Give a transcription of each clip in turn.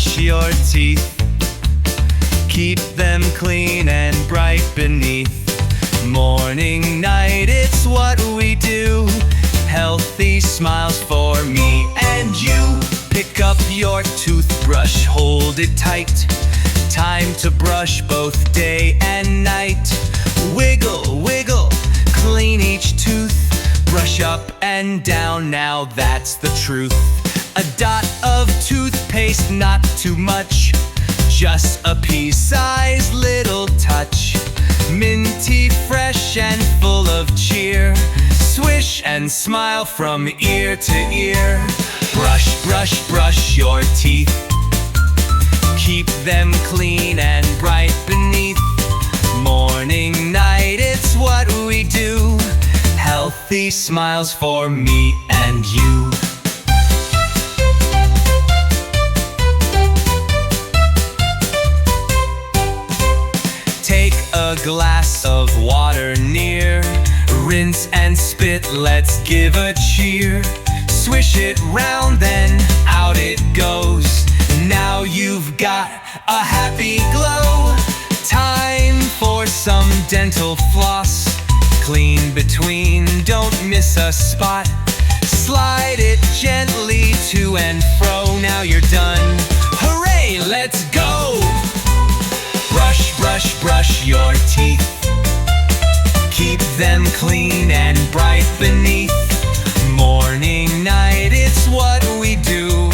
brush your teeth. Keep them clean and bright beneath. Morning, night, it's what we do. Healthy smiles for me and you. Pick up your toothbrush, hold it tight. Time to brush both day and night. Wiggle, wiggle, clean each tooth. Brush up and down, now that's the truth. A dot of toothpaste, not too much. Just a pea-sized little touch. Minty, fresh, and full of cheer. Swish and smile from ear to ear. Brush, brush, brush your teeth. Keep them clean and bright beneath. Morning, night, it's what we do. Healthy smiles for me and you. Take a glass of water near. Rinse and spit, let's give a cheer. Swish it round, then out it goes. Now you've got a happy glow. Time for some dental floss. Clean between, don't miss a spot. Slide it gently to and fro. Now you're done. Hooray, let's go! Brush, brush, brush your teeth. Keep them clean and bright beneath. Morning, night, it's what we do.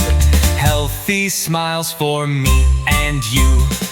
Healthy smiles for me and you.